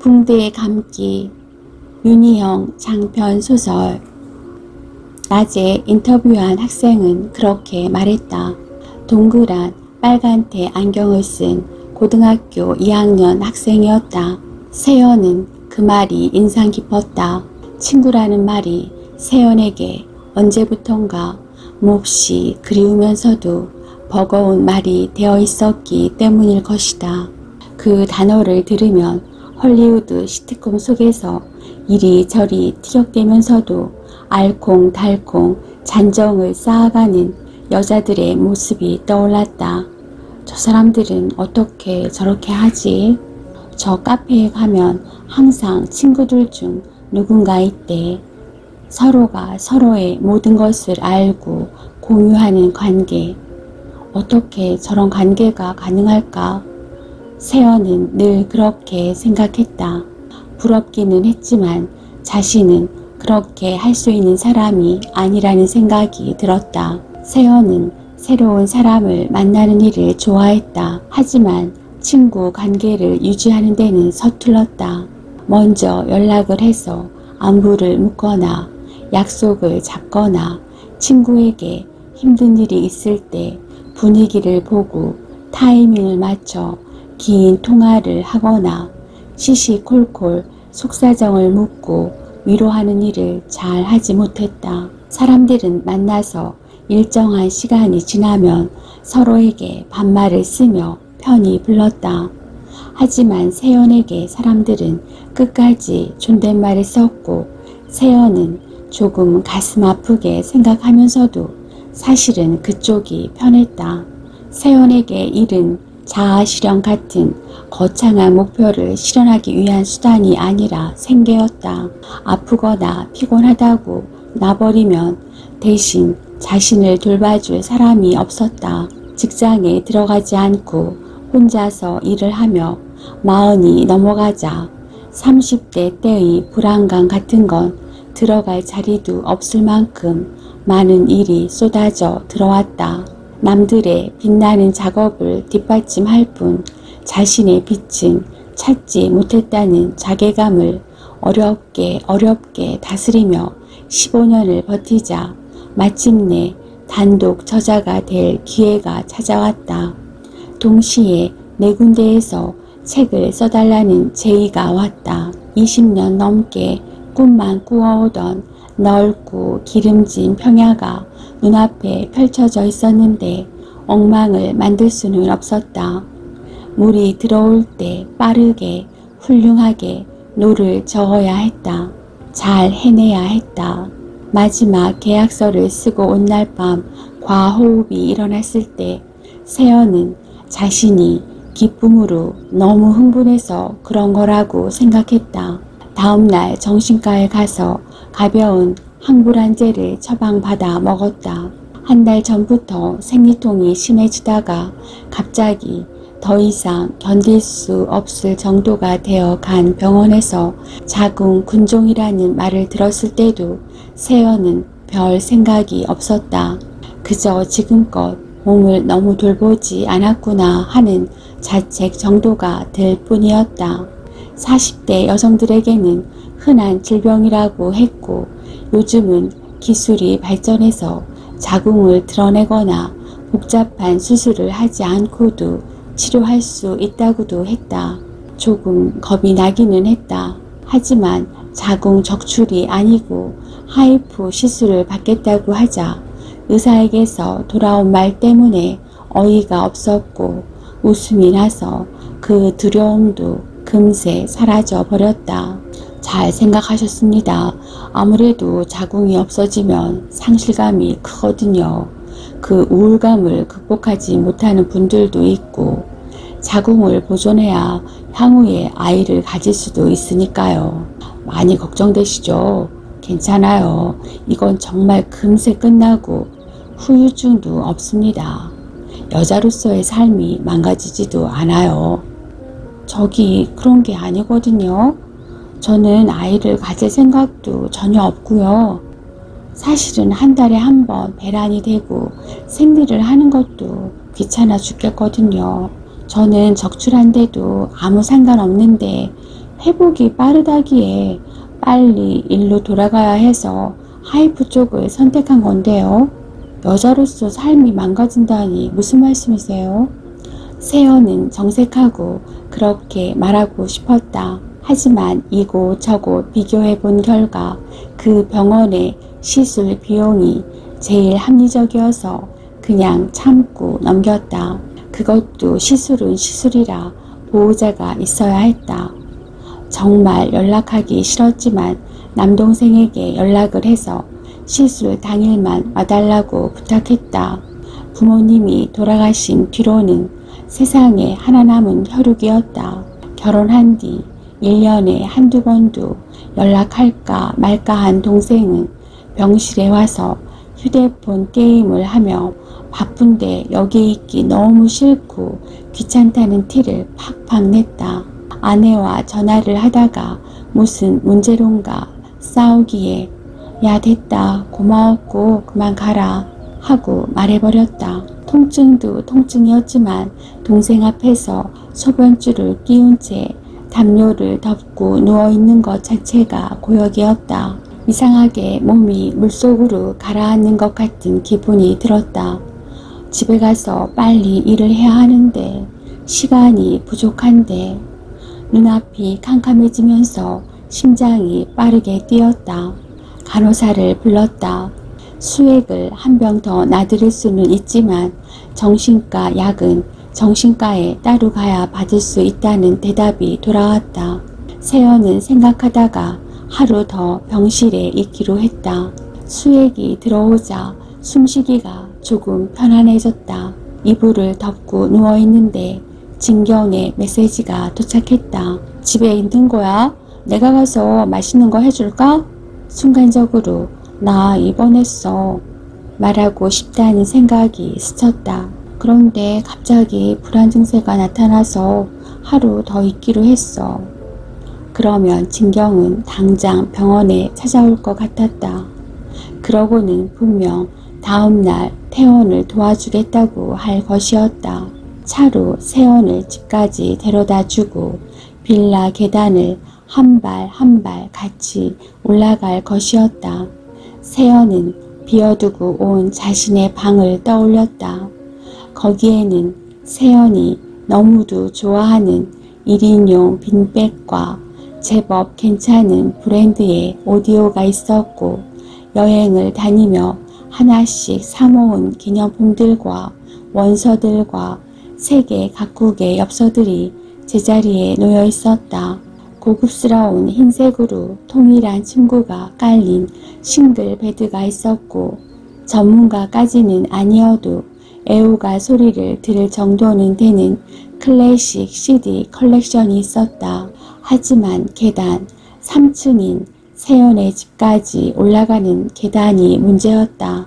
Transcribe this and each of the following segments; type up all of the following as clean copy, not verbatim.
붕대의 감기. 윤희영 장편 소설. 낮에 인터뷰한 학생은 그렇게 말했다. 동그란 빨간테 안경을 쓴 고등학교 2학년 학생이었다. 세연은 그 말이 인상 깊었다. 친구라는 말이 세연에게 언제부턴가 몹시 그리우면서도 버거운 말이 되어 있었기 때문일 것이다. 그 단어를 들으면 헐리우드 시트콤 속에서 이리저리 티격대면서도 알콩달콩 잔정을 쌓아가는 여자들의 모습이 떠올랐다. 저 사람들은 어떻게 저렇게 하지? 저 카페에 가면 항상 친구들 중 누군가 있대. 서로가 서로의 모든 것을 알고 공유하는 관계. 어떻게 저런 관계가 가능할까? 세연은 늘 그렇게 생각했다. 부럽기는 했지만 자신은 그렇게 할 수 있는 사람이 아니라는 생각이 들었다. 세연은 새로운 사람을 만나는 일을 좋아했다. 하지만 친구 관계를 유지하는 데는 서툴렀다. 먼저 연락을 해서 안부를 묻거나 약속을 잡거나 친구에게 힘든 일이 있을 때 분위기를 보고 타이밍을 맞춰 긴 통화를 하거나 시시콜콜 속사정을 묻고 위로하는 일을 잘 하지 못했다. 사람들은 만나서 일정한 시간이 지나면 서로에게 반말을 쓰며 편히 불렀다. 하지만 세연에게 사람들은 끝까지 존댓말을 썼고 세연은 조금 가슴 아프게 생각하면서도 사실은 그쪽이 편했다. 세연에게 일은 자아실현 같은 거창한 목표를 실현하기 위한 수단이 아니라 생계였다. 아프거나 피곤하다고 놔버리면 대신 자신을 돌봐줄 사람이 없었다. 직장에 들어가지 않고 혼자서 일을 하며 40이 넘어가자 30대 때의 불안감 같은 건 들어갈 자리도 없을 만큼 많은 일이 쏟아져 들어왔다. 남들의 빛나는 작업을 뒷받침할 뿐 자신의 빛은 찾지 못했다는 자괴감을 어렵게 다스리며 15년을 버티자 마침내 단독 저자가 될 기회가 찾아왔다. 동시에 4군데에서 책을 써달라는 제의가 왔다. 20년 넘게 꿈만 꾸어오던 넓고 기름진 평야가 눈앞에 펼쳐져 있었는데 엉망을 만들 수는 없었다. 물이 들어올 때 빠르게 훌륭하게 노를 저어야 했다. 잘 해내야 했다. 마지막 계약서를 쓰고 온 날 밤 과호흡이 일어났을 때 세연은 자신이 기쁨으로 너무 흥분해서 그런 거라고 생각했다. 다음날 정신과에 가서 가벼운 항불안제를 처방받아 먹었다. 한 달 전부터 생리통이 심해지다가 갑자기 더 이상 견딜 수 없을 정도가 되어 간 병원에서 자궁근종이라는 말을 들었을 때도 세연은 별 생각이 없었다. 그저 지금껏 몸을 너무 돌보지 않았구나 하는 자책 정도가 될 뿐이었다. 40대 여성들에게는 흔한 질병이라고 했고 요즘은 기술이 발전해서 자궁을 드러내거나 복잡한 수술을 하지 않고도 치료할 수 있다고도 했다. 조금 겁이 나기는 했다. 하지만 자궁 적출이 아니고 하이프 시술을 받겠다고 하자 의사에게서 돌아온 말 때문에 어이가 없었고 웃음이 나서 그 두려움도 금세 사라져 버렸다. 잘 생각하셨습니다. 아무래도 자궁이 없어지면 상실감이 크거든요. 그 우울감을 극복하지 못하는 분들도 있고 자궁을 보존해야 향후에 아이를 가질 수도 있으니까요. 많이 걱정되시죠? 괜찮아요. 이건 정말 금세 끝나고 후유증도 없습니다. 여자로서의 삶이 망가지지도 않아요. 저기 그런 게 아니거든요. 저는 아이를 가질 생각도 전혀 없고요. 사실은 한 달에 한 번 배란이 되고 생리를 하는 것도 귀찮아 죽겠거든요. 저는 적출한데도 아무 상관없는데 회복이 빠르다기에 빨리 일로 돌아가야 해서 하이프 쪽을 선택한 건데요. 여자로서 삶이 망가진다니 무슨 말씀이세요? 세연은 정색하고 그렇게 말하고 싶었다. 하지만 이곳저곳 비교해 본 결과 그 병원의 시술 비용이 제일 합리적이어서 그냥 참고 넘겼다. 그것도 시술은 시술이라 보호자가 있어야 했다. 정말 연락하기 싫었지만 남동생에게 연락을 해서 시술 당일만 와달라고 부탁했다. 부모님이 돌아가신 뒤로는 세상에 하나 남은 혈육이었다. 결혼한 뒤 1년에 한두 번도 연락할까 말까 한 동생은 병실에 와서 휴대폰 게임을 하며 바쁜데 여기 있기 너무 싫고 귀찮다는 티를 팍팍 냈다. 아내와 전화를 하다가 무슨 문제론가 싸우기에 야 됐다 고마웠고 그만 가라 하고 말해버렸다. 통증도 통증이었지만 동생 앞에서 소변줄을 끼운 채 담요를 덮고 누워있는 것 자체가 고역이었다. 이상하게 몸이 물속으로 가라앉는 것 같은 기분이 들었다. 집에 가서 빨리 일을 해야 하는데 시간이 부족한데 눈앞이 캄캄해지면서 심장이 빠르게 뛰었다. 간호사를 불렀다. 수액을 한 병 더 놔드릴 수는 있지만 정신과 약은 정신과에 따로 가야 받을 수 있다는 대답이 돌아왔다. 세연은 생각하다가 하루 더 병실에 있기로 했다. 수액이 들어오자 숨쉬기가 조금 편안해졌다. 이불을 덮고 누워있는데 진경의 메시지가 도착했다. 집에 있는 거야? 내가 가서 맛있는 거 해줄까? 순간적으로 나 입원했어 말하고 싶다는 생각이 스쳤다. 그런데 갑자기 불안 증세가 나타나서 하루 더 있기로 했어. 그러면 진경은 당장 병원에 찾아올 것 같았다. 그러고는 분명 다음날 태원을 도와주겠다고 할 것이었다. 차로 세연을 집까지 데려다 주고 빌라 계단을 한 발 한 발 같이 올라갈 것이었다. 세연은 비워두고 온 자신의 방을 떠올렸다. 거기에는 세연이 너무도 좋아하는 1인용 빈백과 제법 괜찮은 브랜드의 오디오가 있었고 여행을 다니며 하나씩 사모은 기념품들과 원서들과 세계 각국의 엽서들이 제자리에 놓여 있었다. 고급스러운 흰색으로 통일한 침구가 깔린 싱글 베드가 있었고 전문가까지는 아니어도 애호가 소리를 들을 정도는 되는 클래식 CD 컬렉션이 있었다. 하지만 계단 3층인 세연의 집까지 올라가는 계단이 문제였다.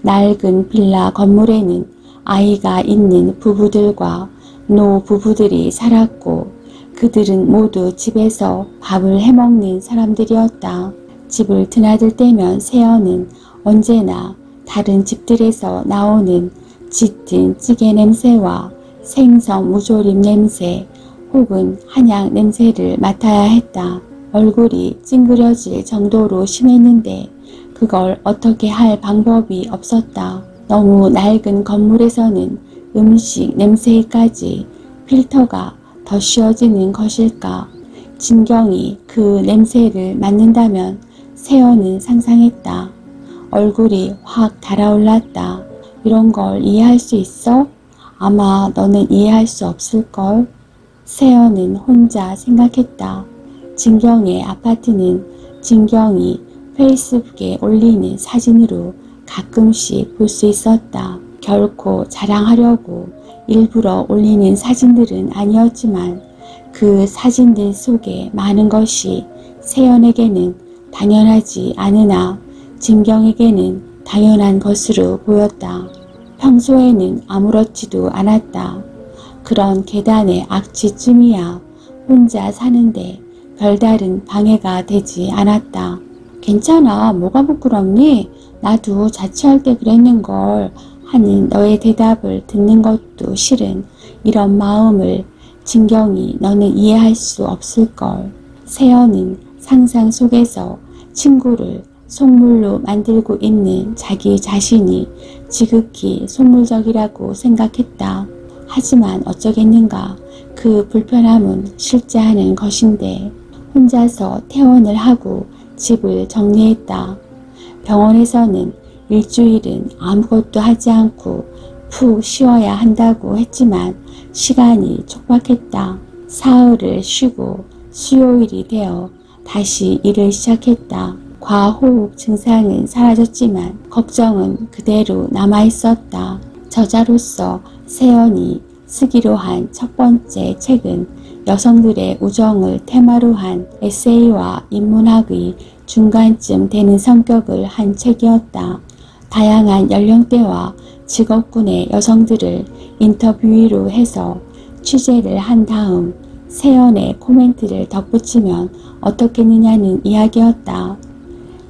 낡은 빌라 건물에는 아이가 있는 부부들과 노부부들이 살았고 그들은 모두 집에서 밥을 해먹는 사람들이었다. 집을 드나들 때면 세연은 언제나 다른 집들에서 나오는 짙은 찌개 냄새와 생선 무조림 냄새 혹은 한약 냄새를 맡아야 했다. 얼굴이 찡그려질 정도로 심했는데 그걸 어떻게 할 방법이 없었다. 너무 낡은 건물에서는 음식 냄새까지 필터가 더 씌워지는 것일까? 진경이 그 냄새를 맡는다면 세연은 상상했다. 얼굴이 확 달아올랐다. 이런 걸 이해할 수 있어? 아마 너는 이해할 수 없을걸? 세연은 혼자 생각했다. 진경의 아파트는 진경이 페이스북에 올리는 사진으로 가끔씩 볼 수 있었다. 결코 자랑하려고 일부러 올리는 사진들은 아니었지만 그 사진들 속에 많은 것이 세연에게는 당연하지 않으나 진경에게는 당연한 것으로 보였다. 평소에는 아무렇지도 않았다. 그런 계단의 악취쯤이야 혼자 사는데 별다른 방해가 되지 않았다. 괜찮아, 뭐가 부끄럽니? 나도 자취할 때 그랬는걸 하는 너의 대답을 듣는 것도 실은 이런 마음을 진경이 너는 이해할 수 없을걸. 세연은 상상 속에서 친구를 속물로 만들고 있는 자기 자신이 지극히 속물적이라고 생각했다. 하지만 어쩌겠는가. 그 불편함은 실제 하는 것인데 혼자서 퇴원을 하고 집을 정리했다. 병원에서는 일주일은 아무것도 하지 않고 푹 쉬어야 한다고 했지만 시간이 촉박했다. 사흘을 쉬고 수요일이 되어 다시 일을 시작했다. 과호흡 증상은 사라졌지만 걱정은 그대로 남아있었다. 저자로서 세연이 쓰기로 한 첫 번째 책은 여성들의 우정을 테마로 한 에세이와 인문학의 중간쯤 되는 성격을 한 책이었다. 다양한 연령대와 직업군의 여성들을 인터뷰로 해서 취재를 한 다음 세연의 코멘트를 덧붙이면 어떻겠느냐는 이야기였다.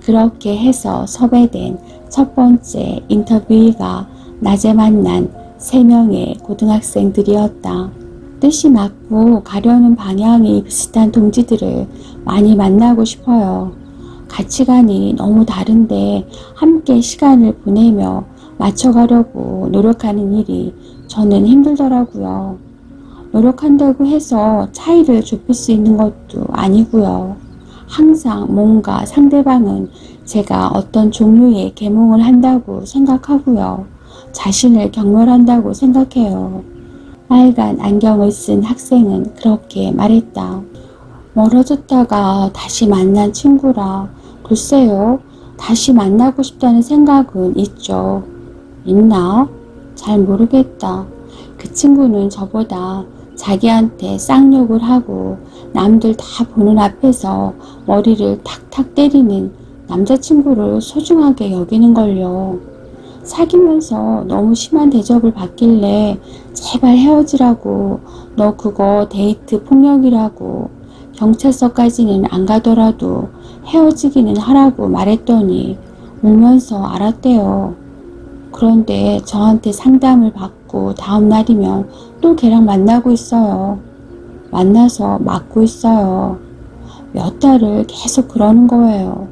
그렇게 해서 섭외된 첫 번째 인터뷰가 낮에 만난 3명의 고등학생들이었다. 뜻이 맞고 가려는 방향이 비슷한 동지들을 많이 만나고 싶어요. 가치관이 너무 다른데 함께 시간을 보내며 맞춰가려고 노력하는 일이 저는 힘들더라고요. 노력한다고 해서 차이를 좁힐 수 있는 것도 아니고요. 항상 뭔가 상대방은 제가 어떤 종류의 계몽을 한다고 생각하고요. 자신을 경멸한다고 생각해요. 빨간 안경을 쓴 학생은 그렇게 말했다. 멀어졌다가 다시 만난 친구라 글쎄요. 다시 만나고 싶다는 생각은 있죠. 있나? 잘 모르겠다. 그 친구는 저보다 자기한테 쌍욕을 하고 남들 다 보는 앞에서 머리를 탁탁 때리는 남자친구를 소중하게 여기는걸요. 사귀면서 너무 심한 대접을 받길래 제발 헤어지라고, 너 그거 데이트 폭력이라고, 경찰서까지는 안 가더라도 헤어지기는 하라고 말했더니 울면서 알았대요. 그런데 저한테 상담을 받고 다음 날이면 또 걔랑 만나고 있어요. 만나서 맞고 있어요. 몇 달을 계속 그러는 거예요.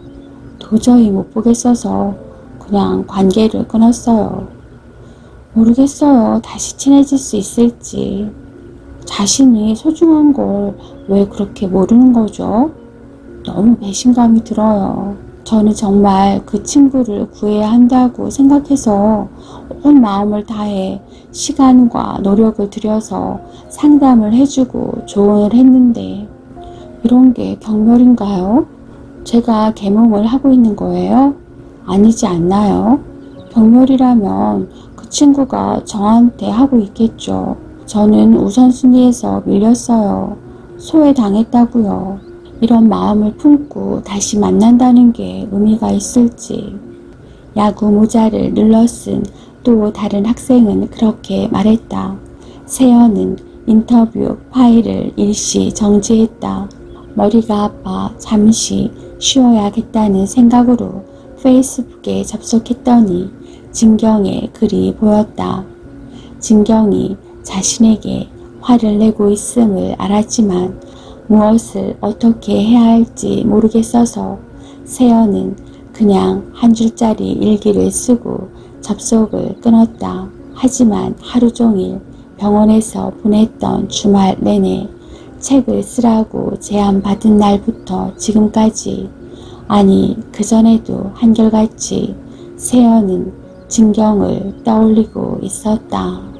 도저히 못 보겠어서 그냥 관계를 끊었어요. 모르겠어요. 다시 친해질 수 있을지. 자신이 소중한 걸 왜 그렇게 모르는 거죠? 너무 배신감이 들어요. 저는 정말 그 친구를 구해야 한다고 생각해서 온 마음을 다해 시간과 노력을 들여서 상담을 해주고 조언을 했는데 이런 게 경멸인가요? 제가 계몽을 하고 있는 거예요? 아니지 않나요? 경멸이라면 그 친구가 저한테 하고 있겠죠. 저는 우선순위에서 밀렸어요. 소외당했다고요. 이런 마음을 품고 다시 만난다는 게 의미가 있을지. 야구 모자를 눌러쓴 또 다른 학생은 그렇게 말했다. 세연은 인터뷰 파일을 일시 정지했다. 머리가 아파 잠시 쉬어야겠다는 생각으로 페이스북에 접속했더니 진경의 글이 보였다. 진경이 자신에게 화를 내고 있음을 알았지만 무엇을 어떻게 해야 할지 모르겠어서 세연은 그냥 한 줄짜리 일기를 쓰고 접속을 끊었다. 하지만 하루 종일 병원에서 보냈던 주말 내내 책을 쓰라고 제안받은 날부터 지금까지, 아니 그전에도 한결같이 세연은 진경을 떠올리고 있었다.